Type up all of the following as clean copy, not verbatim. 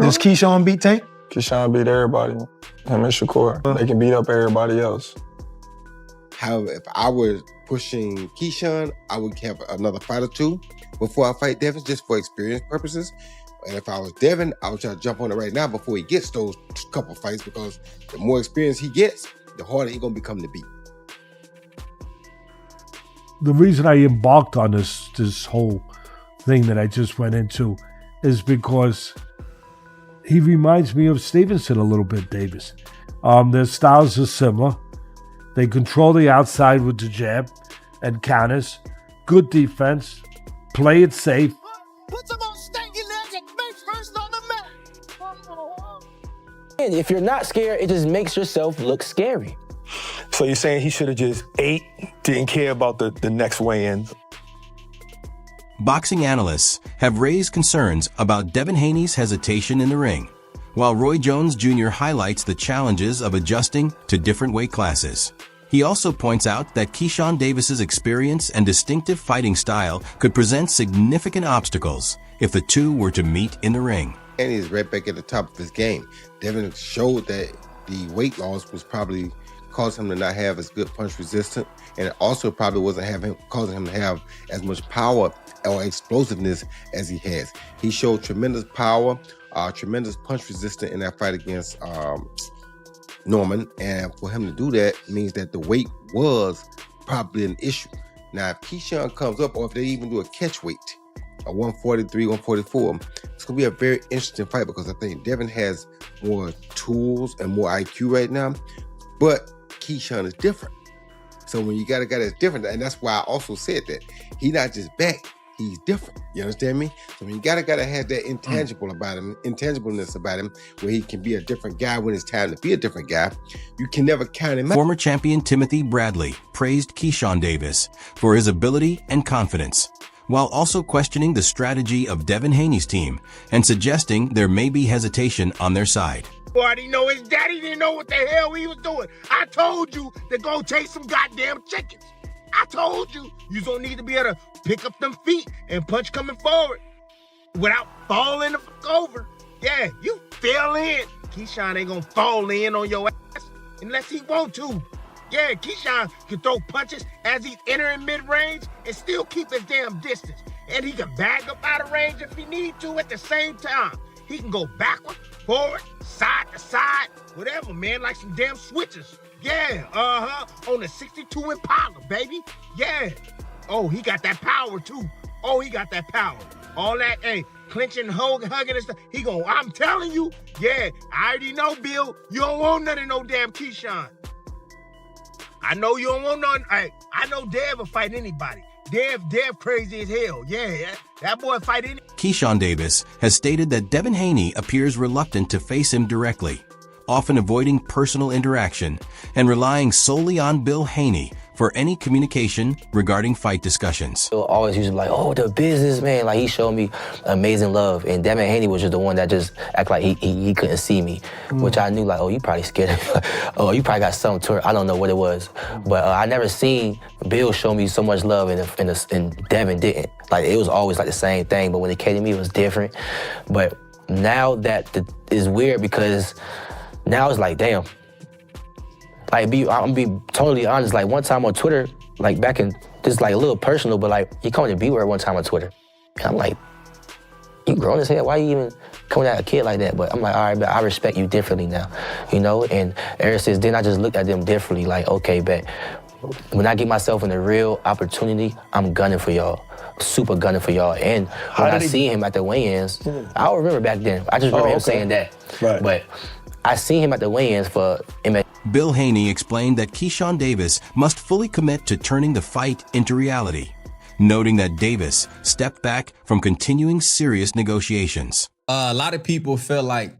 Does Keyshawn beat Tank? Keyshawn beat everybody. Him and Shakur. They can beat up everybody else. However, if I were pushing Keyshawn, I would have another fight or two before I fight Devin, just for experience purposes. And if I was Devin, I would try to jump on it right now before he gets those couple fights, because the more experience he gets, the harder he's going to become to beat. The reason I embarked on this whole thing that I just went into is because he reminds me of Stevenson a little bit, Davis. Their styles are similar. They control the outside with the jab and counters. Good defense. Play it safe. Put some on stanky legs and face first on the mat. And if you're not scared, it just makes yourself look scary. So you're saying he should have just ate, didn't care about the next weigh-in? Boxing analysts have raised concerns about Devin Haney's hesitation in the ring, while Roy Jones Jr. highlights the challenges of adjusting to different weight classes. He also points out that Keyshawn Davis's experience and distinctive fighting style could present significant obstacles if the two were to meet in the ring. And he's right back at the top of his game. Devin showed that the weight loss was probably causing him to not have as good punch resistance, and it also probably wasn't causing him to have as much power or explosiveness as he has. He showed tremendous power, tremendous punch resistance in that fight against Norman, and for him to do that means that the weight was probably an issue. Now, if Keyshawn comes up, or if they even do a catch weight, a 143, 144, it's going to be a very interesting fight, because I think Devin has more tools and more IQ right now, but Keyshawn is different. So when you got a guy that's different, and that's why I also said that he's not just back, he's different. You understand me? So when you got a guy that has that intangibleness about him, where he can be a different guy when it's time to be a different guy, you can never count him out. Former champion Timothy Bradley praised Keyshawn Davis for his ability and confidence, while also questioning the strategy of Devin Haney's team and suggesting there may be hesitation on their side. Boy, didn't know his daddy didn't know what the hell he was doing. I told you to go chase some goddamn chickens. I told you was gonna need to be able to pick up them feet and punch coming forward without falling the fuck over. Yeah, you fell in. Keyshawn ain't gonna fall in on your ass unless he want to. Yeah, Keyshawn can throw punches as he's entering mid-range and still keep his damn distance. And he can bag up out of range if he need to at the same time. He can go backward, forward, side to side, whatever, man, like some damn switches. Yeah, on the 62 Impala, baby. Yeah. Oh, he got that power, too. Oh, he got that power. All that, hey, clinching, hugging and stuff. I'm telling you, yeah, I already know, Bill, you don't want none of no damn Keyshawn. I know you don't want none. Hey, I know Dev will fight anybody. Dev crazy as hell. Yeah, that boy fight any. Keyshawn Davis has stated that Devin Haney appears reluctant to face him directly, often avoiding personal interaction and relying solely on Bill Haney for any communication regarding fight discussions. He'll always used to be like, oh, the business, man. Like, he showed me amazing love. And Devin Haney was just the one that just act like he couldn't see me, which I knew, like, oh, you probably scared of me. Oh, you probably got something to her. I don't know what it was. But I never seen Bill show me so much love and Devin didn't. Like, it was always like the same thing. But when it came to me, it was different. But now that is weird, because now it's like, damn. Like, I'm gonna be totally honest. Like, one time on Twitter, like back in, just like a little personal, but like, he called me B-word one time on Twitter. And I'm like, you grown as hell, why you even coming at a kid like that? But I'm like, all right, but I respect you differently now, you know? And ever since then, I just looked at them differently, like, okay, bet. When I get myself in a real opportunity, I'm gunning for y'all. Super gunning for y'all. And when I see him at the weigh-ins, I don't remember back then. I just remember him saying that. Right. But I seen him at the weigh-ins for MMA. Bill Haney explained that Keyshawn Davis must fully commit to turning the fight into reality, noting that Davis stepped back from continuing serious negotiations. A lot of people feel like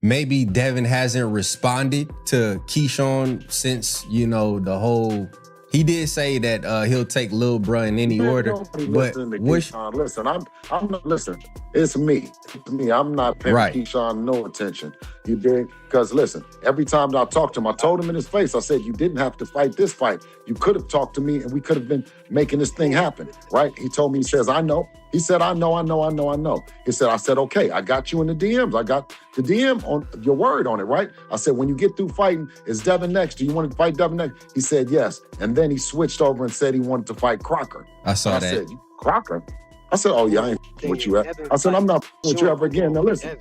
maybe Devin hasn't responded to Keyshawn since, you know, the whole... He did say that he'll take Lil Bruh in any order, but listen, I'm not, listen, it's me. It's me. I'm not paying Keyshawn no attention. You dig? Because listen, every time I talked to him, I told him in his face, I said, you didn't have to fight this fight. You could have talked to me and we could have been making this thing happen, right? He told me, he says, I know. He said, I know. He said, I said, okay, I got you in the DMs. I got the DM on your word on it, right? I said, when you get through fighting, is Devin next? Do you want to fight Devin next? He said, yes. And then he switched over and said he wanted to fight Crocker. I saw I that. said, Crocker? I said, oh yeah, I ain't with you. I said, I'm not with you ever again. Now listen.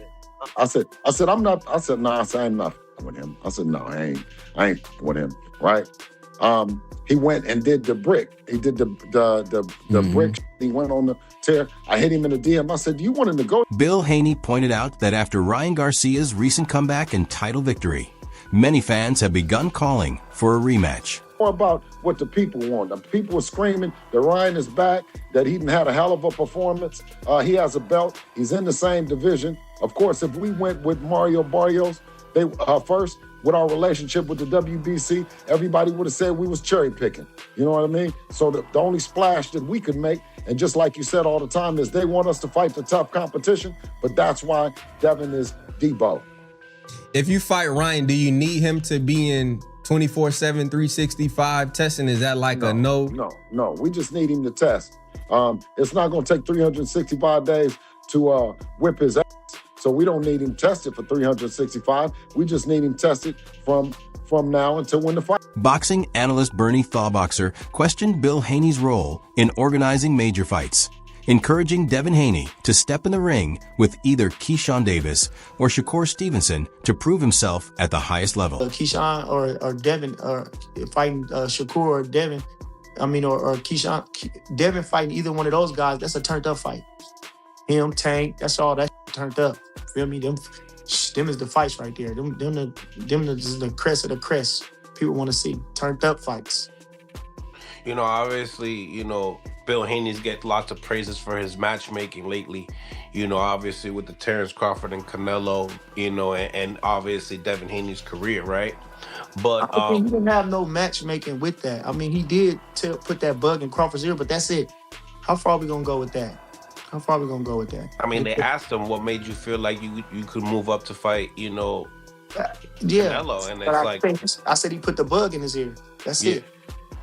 I said, I'm not. I said, no, I'm not with him. I said, no, I ain't with him, right? He went and did the brick. He did the brick. He went on the tear. I hit him in the DM. I said, do you want to negotiate? Bill Haney pointed out that after Ryan Garcia's recent comeback and title victory, many fans have begun calling for a rematch. More about what the people want. The people were screaming that Ryan is back, that he had a hell of a performance. He has a belt. He's in the same division. Of course, if we went with Mario Barrios, they first with our relationship with the WBC, everybody would have said we was cherry picking. You know what I mean? So the only splash that we could make, and just like you said all the time, is they want us to fight the tough competition, but that's why Devin is Debo. If you fight Ryan, do you need him to be in 24/7, 365 testing? Is that like a no? No. We just need him to test. It's not going to take 365 days to whip his ass. So we don't need him tested for 365. We just need him tested from now until when the fight. Boxing analyst Bernie Thawboxer questioned Bill Haney's role in organizing major fights, encouraging Devin Haney to step in the ring with either Keyshawn Davis or Shakur Stevenson to prove himself at the highest level. Keyshawn or Devin or fighting Shakur or Devin, or Keyshawn, Devin fighting either one of those guys, that's a turned up fight. Him, Tank, that's all that turned up. Feel me? Them is the fights right there. Them is the crest of the crest. People want to see turned up fights. Obviously, Bill Haney's get lots of praises for his matchmaking lately. Obviously with the Terrence Crawford and Canelo, and obviously Devin Haney's career, right? But I think he didn't have no matchmaking with that. He did put that bug in Crawford's ear, but that's it. How far are we gonna go with that? They asked him what made you feel like you could move up to fight, Canelo, and it's I said he put the bug in his ear. That's it.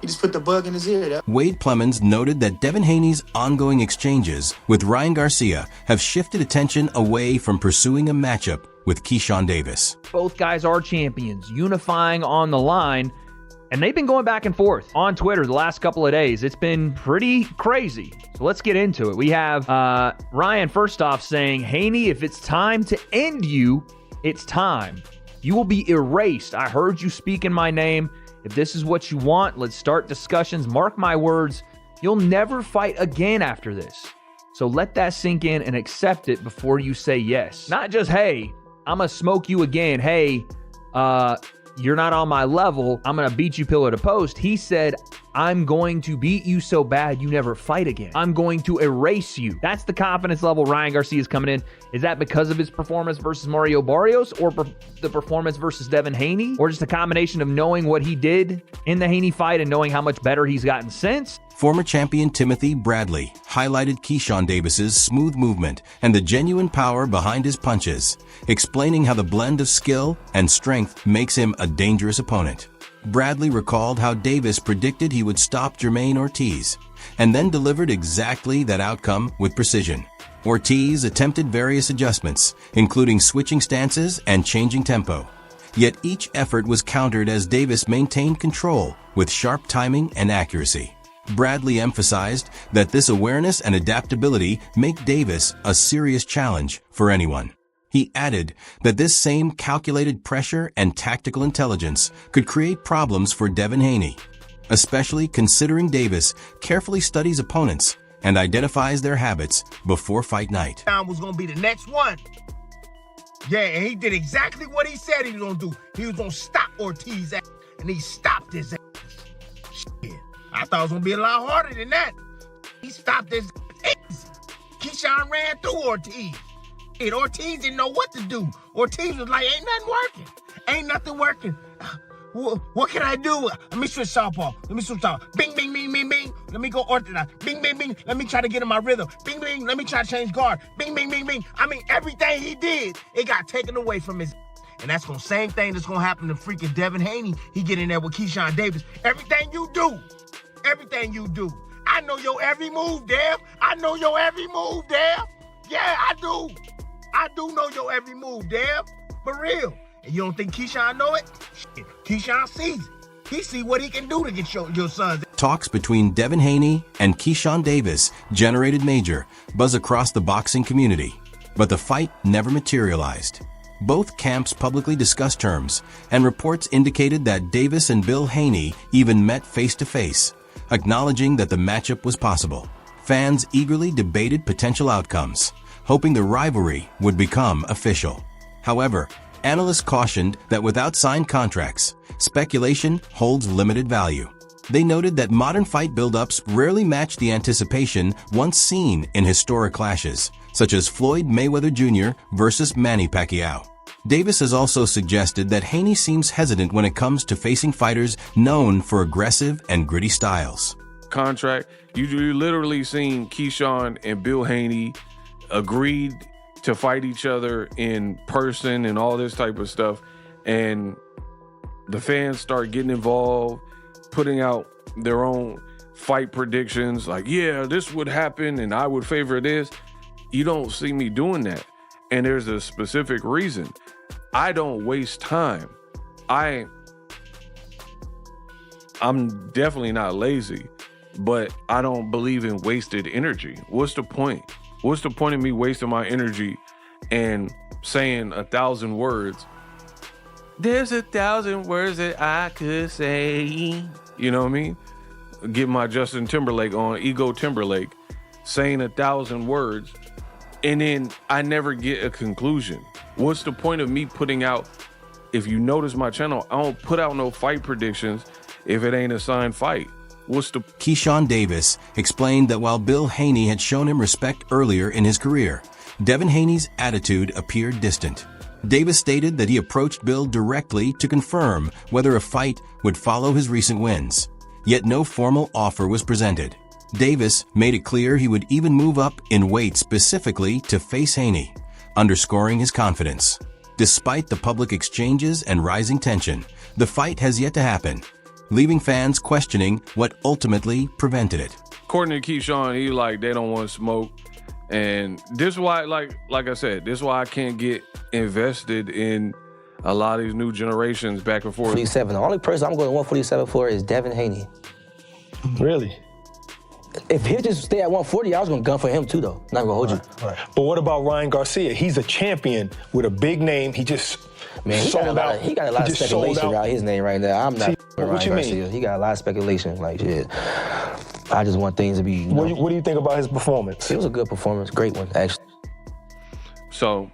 He just put the bug in his ear. Wade Plemons noted that Devin Haney's ongoing exchanges with Ryan Garcia have shifted attention away from pursuing a matchup with Keyshawn Davis. Both guys are champions, unifying on the line, and they've been going back and forth on Twitter the last couple of days. It's been pretty crazy. So let's get into it. We have Ryan first off saying, Haney, if it's time to end you, it's time. You will be erased. I heard you speak in my name. If this is what you want, let's start discussions. Mark my words, you'll never fight again after this. So let that sink in and accept it before you say yes. Not just, hey, I'm going to smoke you again. Hey, you're not on my level. I'm going to beat you pillar to post. He said, I'm going to beat you so bad you never fight again. I'm going to erase you. That's the confidence level Ryan Garcia is coming in. Is that because of his performance versus Mario Barrios, or the performance versus Devin Haney, or just a combination of knowing what he did in the Haney fight and knowing how much better he's gotten since? Former champion Timothy Bradley highlighted Keyshawn Davis's smooth movement and the genuine power behind his punches, explaining how the blend of skill and strength makes him a dangerous opponent. Bradley recalled how Davis predicted he would stop Jermaine Ortiz, and then delivered exactly that outcome with precision. Ortiz attempted various adjustments, including switching stances and changing tempo. Yet each effort was countered as Davis maintained control with sharp timing and accuracy. Bradley emphasized that this awareness and adaptability make Davis a serious challenge for anyone. He added that this same calculated pressure and tactical intelligence could create problems for Devin Haney, especially considering Davis carefully studies opponents and identifies their habits before fight night. Was going to be the next one. Yeah, and he did exactly what he said he was going to do. He was going to stop Ortiz ass, and he stopped his ass. Shit. I thought it was going to be a lot harder than that. He stopped his ass. Keyshawn ran through Ortiz. And Ortiz didn't know what to do. Ortiz was like, ain't nothing working. What can I do? Let me switch southpaw. Bing, bing, bing, bing, bing. Let me go orthodox. Bing, bing, bing. Let me try to get in my rhythm. Bing, bing. Let me try to change guard. Bing, bing, bing, bing. Everything he did, it got taken away from his. And that's the same thing that's gonna happen to freaking Devin Haney. He get in there with Keyshawn Davis. Everything you do. I know your every move, Dev. I know your every move, Dev. Yeah, I do. I do know your every move, Dev. For real. And you don't think Keyshawn know it? Shit, Keyshawn sees it. He see what he can do to get your sons. Talks between Devin Haney and Keyshawn Davis generated major buzz across the boxing community, but the fight never materialized. Both camps publicly discussed terms, and reports indicated that Davis and Bill Haney even met face-to-face, acknowledging that the matchup was possible. Fans eagerly debated potential outcomes, hoping the rivalry would become official. However, analysts cautioned that without signed contracts, speculation holds limited value. They noted that modern fight buildups rarely match the anticipation once seen in historic clashes, such as Floyd Mayweather Jr. versus Manny Pacquiao. Davis has also suggested that Haney seems hesitant when it comes to facing fighters known for aggressive and gritty styles. Contract, you literally seen Keyshawn and Bill Haney agreed to fight each other in person and all this type of stuff, and the fans start getting involved, putting out their own fight predictions, like, yeah, this would happen and I would favor this. You don't see me doing that, and there's a specific reason. I don't waste time. I'm definitely not lazy, but I don't believe in wasted energy. What's the point? What's the point of me wasting my energy and saying 1,000 words? There's 1,000 words that I could say. You know what I mean? Get my Justin Timberlake on, Ego Timberlake, saying 1,000 words, and then I never get a conclusion. What's the point of me putting out, if you notice my channel, I don't put out no fight predictions if it ain't a signed fight. Keyshawn Davis explained that while Bill Haney had shown him respect earlier in his career, Devin Haney's attitude appeared distant. Davis stated that he approached Bill directly to confirm whether a fight would follow his recent wins, yet no formal offer was presented. Davis made it clear he would even move up in weight specifically to face Haney, underscoring his confidence. Despite the public exchanges and rising tension, the fight has yet to happen, leaving fans questioning what ultimately prevented it. According to Keyshawn, he they don't want smoke. And this is why, like I said, this is why I can't get invested in a lot of these new generations back and forth. 47. The only person I'm going to 147 for is Devin Haney. Really? If he just stay at 140, I was going to gun for him too, though. Not going to hold you. Right. But what about Ryan Garcia? He's a champion with a big name. He just sold out. He got a lot of speculation around his name right now. I'm not with Ryan Garcia. Mean? He got a lot of speculation. Like, shit. I just want things to be. What do you think about his performance? It was a good performance. Great one, actually. So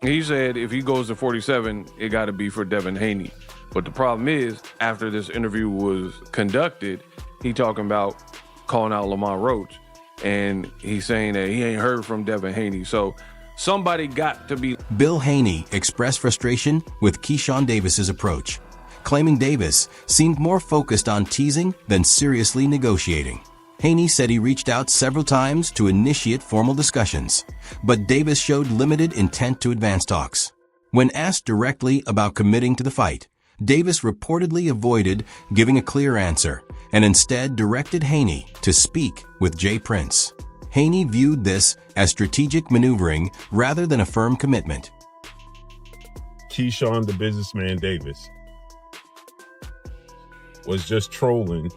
he said if he goes to 47, it got to be for Devin Haney. But the problem is, after this interview was conducted, he talking about calling out Lamont Roach. And he's saying that he ain't heard from Devin Haney. So somebody got to be. Bill Haney expressed frustration with Keyshawn Davis's approach, claiming Davis seemed more focused on teasing than seriously negotiating. Haney said he reached out several times to initiate formal discussions, but Davis showed limited intent to advance talks. When asked directly about committing to the fight, Davis reportedly avoided giving a clear answer and instead directed Haney to speak with Jay Prince. Haney viewed this as strategic maneuvering rather than a firm commitment. Keyshawn the businessman Davis was just trolling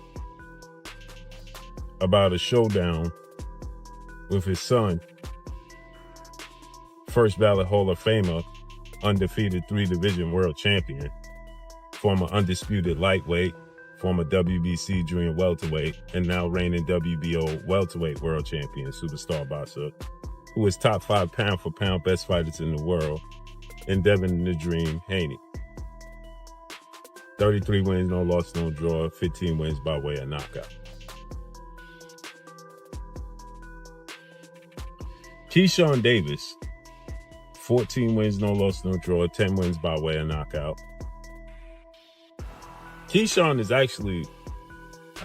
about a showdown with his son, first ballot Hall of Famer, undefeated 3-division world champion, former undisputed lightweight, former WBC junior welterweight, and now reigning WBO welterweight world champion, superstar boxer, who is top 5 pound for pound best fighters in the world, and Devin the Dream Haney. 33 wins, no loss, no draw, 15 wins by way of knockout. Keyshawn Davis, 14 wins, no loss, no draw, 10 wins by way of knockout. Keyshawn is actually,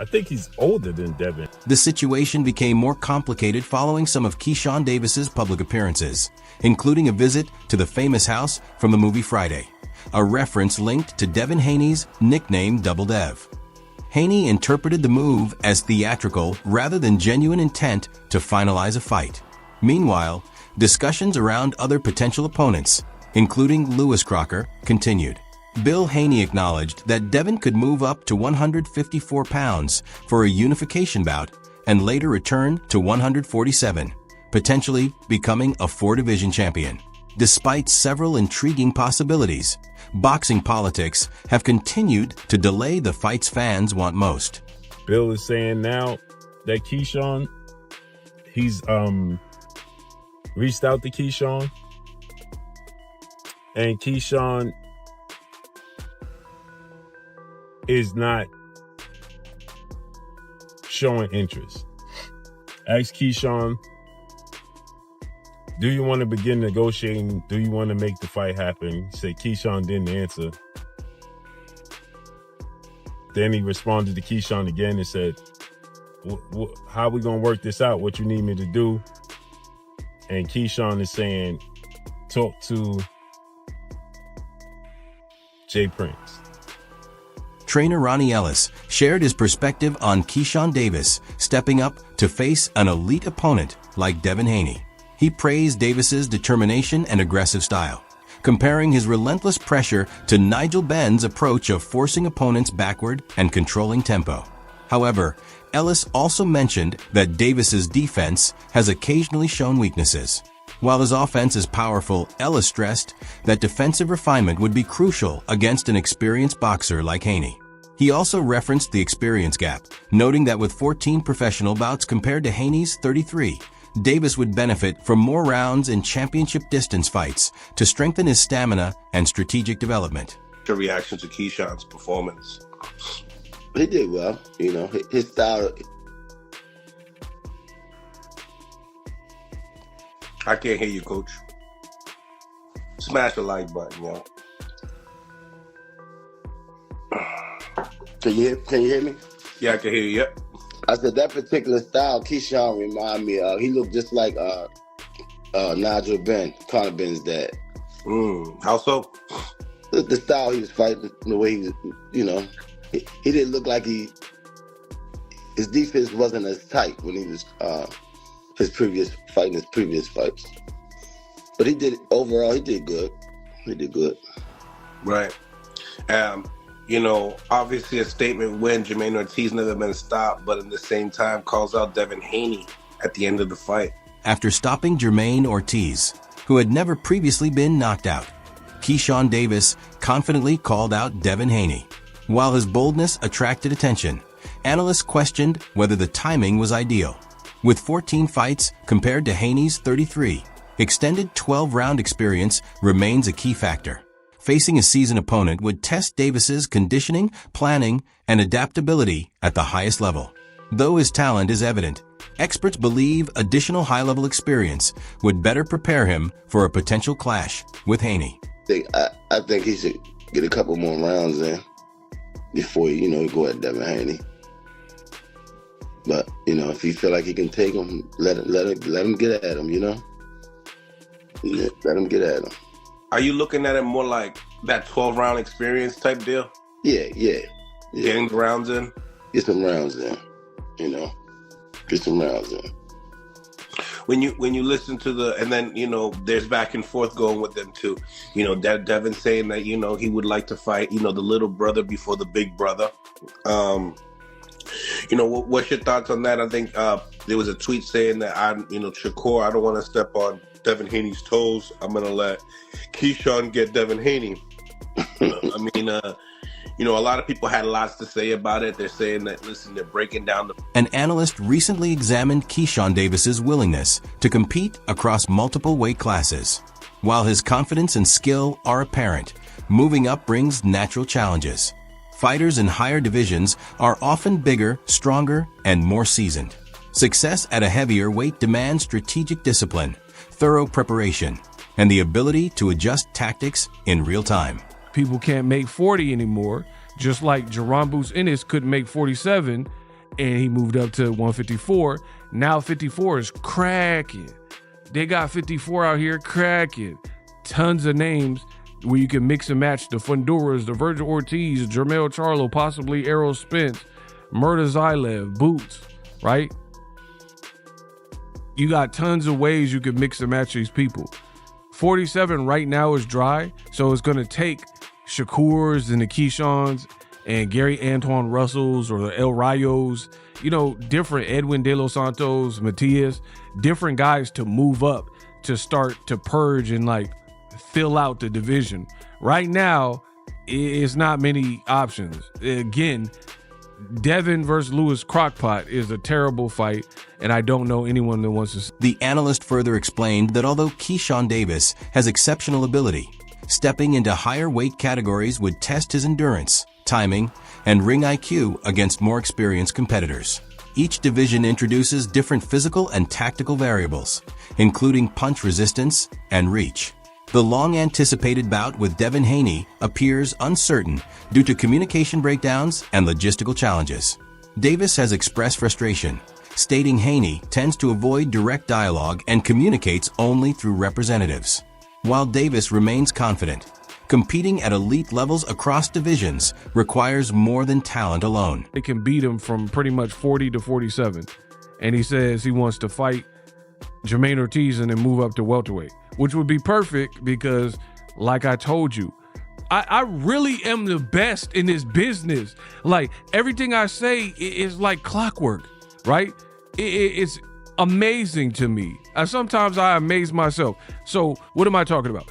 I think he's older than Devin. The situation became more complicated following some of Keyshawn Davis's public appearances, including a visit to the famous house from the movie Friday, a reference linked to Devin Haney's nickname Double Dev. Haney interpreted the move as theatrical rather than genuine intent to finalize a fight. Meanwhile, discussions around other potential opponents, including Lewis Crocker, continued. Bill Haney acknowledged that Devin could move up to 154 pounds for a unification bout and later return to 147, potentially becoming a 4-division champion. Despite several intriguing possibilities, boxing politics have continued to delay the fights fans want most. Bill is saying now that Keyshawn, he's reached out to Keyshawn, and Keyshawn is not showing interest. Ask Keyshawn, do you want to begin negotiating? Do you want to make the fight happen? He said Keyshawn didn't answer. Then he responded to Keyshawn again and said, how are we going to work this out? What you need me to do? And Keyshawn is saying, talk to Jay Prince. Trainer Ronnie Ellis shared his perspective on Keyshawn Davis stepping up to face an elite opponent like Devin Haney. He praised Davis's determination and aggressive style, comparing his relentless pressure to Nigel Benn's approach of forcing opponents backward and controlling tempo. However, Ellis also mentioned that Davis's defense has occasionally shown weaknesses. While his offense is powerful, Ellis stressed that defensive refinement would be crucial against an experienced boxer like Haney. He also referenced the experience gap, noting that with 14 professional bouts compared to Haney's 33, Davis would benefit from more rounds in championship distance fights to strengthen his stamina and strategic development. Your reaction to Keyshawn's performance? He did well. You know, his style. I can't hear you, Coach. Smash the like button, yo. Can you hear me? Yeah, I can hear you. Yep. I said that particular style, Keyshawn remind me of. He looked just like Nigel Benn, Conor Benn's dad. How so? The style he was fighting, the way he was, you know, he didn't look like his defense wasn't as tight when he was his previous fights. But he did good. He did good. Right. You know, obviously a statement win. Jermaine Ortiz never been stopped, but at the same time calls out Devin Haney at the end of the fight. After stopping Jermaine Ortiz, who had never previously been knocked out, Keyshawn Davis confidently called out Devin Haney. While his boldness attracted attention, analysts questioned whether the timing was ideal. With 14 fights compared to Haney's 33, extended 12-round experience remains a key factor. Facing a seasoned opponent would test Davis's conditioning, planning, and adaptability at the highest level. Though his talent is evident, experts believe additional high-level experience would better prepare him for a potential clash with Haney. I think he should get a couple more rounds in before he go at Devin Haney. But if he feel like he can take him, let him get at him. Yeah, let him get at him. Are you looking at it more like that 12-round experience type deal? Yeah. Getting the rounds in? Get some rounds in, Get some rounds in. When you listen to and then, there's back and forth going with them too. Devin saying that, he would like to fight, the little brother before the big brother. What's your thoughts on that? I think there was a tweet saying that Shakur, I don't want to step on Devin Haney's toes. I'm going to let Keyshawn get Devin Haney. A lot of people had lots to say about it. They're saying that, listen, they're breaking down An analyst recently examined Keyshawn Davis's willingness to compete across multiple weight classes. While his confidence and skill are apparent, moving up brings natural challenges. Fighters in higher divisions are often bigger, stronger, and more seasoned. Success at a heavier weight demands strategic discipline, thorough preparation, and the ability to adjust tactics in real time. People can't make 40 anymore, just like Jaron Ennis couldn't make 47, and he moved up to 154. Now 54 is cracking. They got 54 out here cracking. Tons of names where you can mix and match the Funduras, the Virgil Ortiz, Jermell Charlo, possibly Errol Spence, Murda Zylev, Boots, right? You got tons of ways you can mix and match these people. 47 right now is dry, so it's going to take Shakur's and the Keyshawns and Gary Antoine Russells or the El Rayos, you know, different Edwin De Los Santos, Matias, different guys to move up to start to purge and like fill out the division. Right now, it's not many options. Again, Devin versus Louis Crockpot is a terrible fight, and I don't know anyone that wants to. The analyst further explained that although Keyshawn Davis has exceptional ability, stepping into higher weight categories would test his endurance, timing, and ring IQ against more experienced competitors. Each division introduces different physical and tactical variables, including punch resistance and reach. The long-anticipated bout with Devin Haney appears uncertain due to communication breakdowns and logistical challenges. Davis has expressed frustration, stating Haney tends to avoid direct dialogue and communicates only through representatives. While Davis remains confident, competing at elite levels across divisions requires more than talent alone. They can beat him from pretty much 40 to 47. And he says he wants to fight Jermaine Ortiz and then move up to welterweight, which would be perfect because, like I told you, I really am the best in this business. Like, everything I say is like clockwork, right? It's amazing to me. Sometimes I amaze myself. So what am I talking about?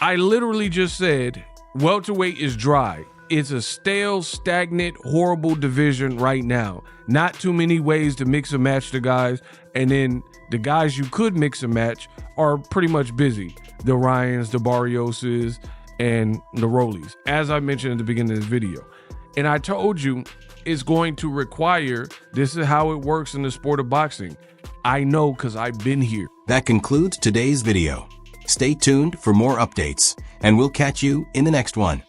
I literally just said welterweight is dry. It's a stale, stagnant, horrible division right now. Not too many ways to mix and match the guys. And then the guys you could mix and match are pretty much busy. The Ryans, the Barrioses, and the Rollies, as I mentioned at the beginning of this video. And I told you it's going to require, this is how it works in the sport of boxing. I know because I've been here. That concludes today's video. Stay tuned for more updates, and we'll catch you in the next one.